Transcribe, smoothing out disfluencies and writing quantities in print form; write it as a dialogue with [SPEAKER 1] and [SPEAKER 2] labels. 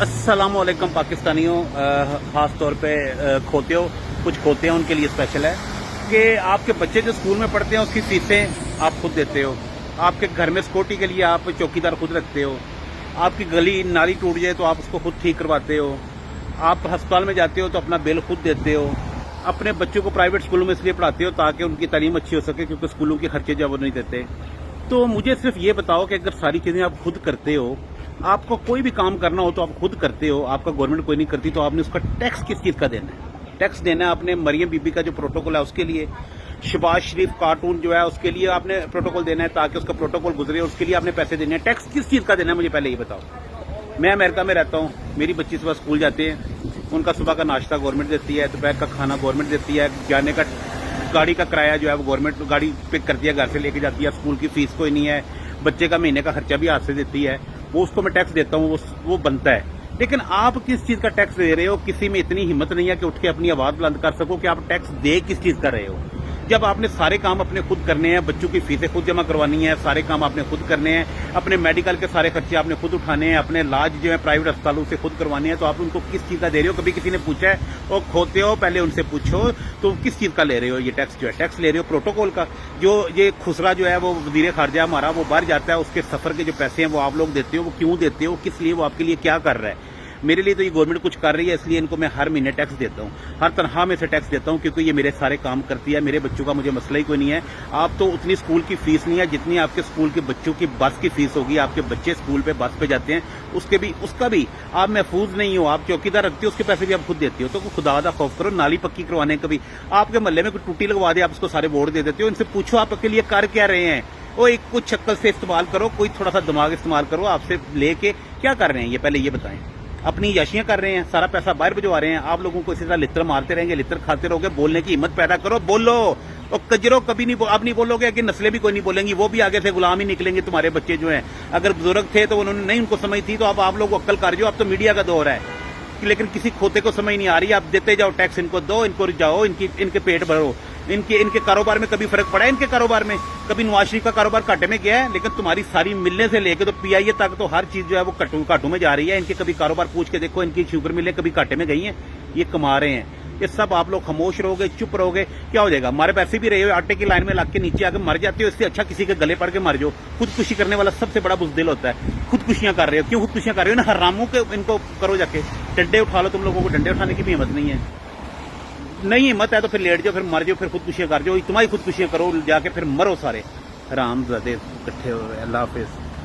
[SPEAKER 1] अस्सलाम वालेकुम पाकिस्तानियों, ख़ास तौर पे खोते हो कुछ खोते हैं उनके लिए स्पेशल है कि आपके बच्चे जो स्कूल में पढ़ते हैं उसकी फीसें आप खुद देते हो। आपके घर में सिक्योरिटी के लिए आप चौकीदार खुद रखते हो। आपकी गली नाली टूट जाए तो आप उसको खुद ठीक करवाते हो। आप अस्पताल में जाते हो तो अपना बिल खुद देते हो। अपने बच्चों को प्राइवेट स्कूलों में इसलिए पढ़ाते हो ताकि उनकी तालीम अच्छी हो सके, क्योंकि स्कूलों के खर्चे जो वो नहीं देते। तो मुझे सिर्फ ये बताओ कि अगर सारी चीज़ें आप खुद करते हो, आपको कोई भी काम करना हो तो आप खुद करते हो, आपका गवर्नमेंट कोई नहीं करती, तो आपने उसका टैक्स किस चीज़ का देना है? टैक्स देना है आपने मरियम बीबी का जो प्रोटोकॉल है उसके लिए, शहबाज शरीफ कार्टून जो है उसके लिए आपने प्रोटोकॉल देना है ताकि उसका प्रोटोकॉल गुजरे, उसके लिए आपने पैसे देने हैं। टैक्स किस चीज़ का देना है मुझे पहले ये बताओ। मैं अमेरिका में रहता हूँ, मेरी बच्ची सुबह स्कूल जाते हैं, उनका सुबह का नाश्ता गवर्नमेंट देती है, दोपहर का खाना गवर्नमेंट देती है, जाने का गाड़ी का किराया जो है वो गवर्नमेंट गाड़ी पिक करती है, घर से लेके जाती है, स्कूल की फीस कोई नहीं है, बच्चे का महीने का खर्चा भी हाथ से देती है, वो उसको मैं टैक्स देता हूँ, वो बनता है। लेकिन आप किस चीज़ का टैक्स दे रहे हो? किसी में इतनी हिम्मत नहीं है कि उठ के अपनी आवाज़ बुलंद कर सको कि आप टैक्स दे किस चीज़ का रहे हो, जब आपने सारे काम अपने खुद करने हैं, बच्चों की फीसें खुद जमा करवानी है, सारे काम आपने खुद करने हैं, अपने मेडिकल के सारे खर्चे आपने खुद उठाने हैं, अपने इलाज जो है प्राइवेट अस्पतालों से खुद करवाने हैं, तो आप उनको किस चीज़ का दे रहे हो? कभी किसी ने पूछा है? और खोते हो पहले उनसे पूछो तो किस चीज़ का ले रहे हो ये टैक्स? जो है टैक्स ले रहे हो प्रोटोकॉल का। जो ये खुसरा जो है वो वज़ीर ख़ारजा हमारा वो बाहर जाता है, उसके सफ़र के जो पैसे हैं वो आप लोग देते हो। वो क्यों देते हो? किस लिए? वो आपके लिए क्या कर रहा है? मेरे लिए तो ये गवर्नमेंट कुछ कर रही है, इसलिए इनको मैं हर महीने टैक्स देता हूँ, हर तनख्वाह में से टैक्स देता हूँ, क्योंकि ये मेरे सारे काम करती है। मेरे बच्चों का मुझे मसला ही कोई नहीं है। आप तो उतनी स्कूल की फीस नहीं है जितनी आपके स्कूल के बच्चों की बस की फीस होगी। आपके बच्चे स्कूल पे बस पे जाते हैं, उसका भी आप महफूज नहीं हो। आप चौकीदार रखते हो, उसके पैसे भी आप खुद देते हो। तो खुदा दा खौफ करो, नाली पक्की करवाने कभी आपके मोहल्ले में कोई टूटी लगवा दे, आप उसको सारे वोट दे देते हो। इनसे पूछो आप आपके लिए कर क्या रहे हैं। वो एक कुछ शक्ल से इस्तेमाल करो, कोई थोड़ा सा दिमाग इस्तेमाल करो। आपसे लेके क्या कर रहे हैं ये पहले ये बताएं। अपनी याशियां कर रहे हैं, सारा पैसा बाहर भिजवा रहे हैं। आप लोगों को इसी तरह लित्र मारते रहेंगे, लित्र खाते रहोगे। बोलने की हिम्मत पैदा करो, बोलो। और कजरो कभी नहीं, आप नहीं बोलोगे कि नस्लें भी कोई नहीं बोलेंगी, वो भी आगे से गुलाम ही निकलेंगे। तुम्हारे बच्चे जो हैं, अगर बुजुर्ग थे तो उन्होंने नहीं उनको समझ थी, तो आप लोग अक्ल कर जो। अब तो मीडिया का दौर है, लेकिन किसी खोते को समझ नहीं आ रही। आप देते जाओ टैक्स, इनको दो, इनको जाओ, इनके पेट भरो। इनके कारोबार में कभी फर्क पड़ा है? इनके कारोबार में कभी नवाज शरीफ का कारोबार घाटे में गया है? लेकिन तुम्हारी सारी मिलने से लेकर तो पीआईए तक तो हर चीज जो है वो घाटों में जा रही है। इनके कभी कारोबार पूछ के देखो, इनकी शुगर मिलें कभी घाटे में गई हैं? ये कमा रहे हैं। ये सब आप लोग खामोश रहोगे, चुप रहोगे, क्या हो जाएगा? हमारे पैसे भी रहे हो, आटे की लाइन में लग के नीचे आके मर जाते हो। इससे अच्छा किसी के गले पड़ के मर जाओ। खुदकुशी करने वाला सबसे बड़ा बुज़दिल होता है। खुदकुशियां कर रहे हो, क्यों खुदकुशियां कर रहे हो? ना हरामों के इनको करो जाके, डंडे उठा लो। तुम लोगों को डंडे उठाने की भी हिम्मत नहीं है। नहीं हिम्मत है तो फिर लेट जाओ, फिर मर जाओ, फिर खुदकुशियां कर जाओ। तुम्हारी खुदकुशियां करो जाके, फिर मरो सारे हरामजादे इकट्ठे हो। अल्लाह हाफिज।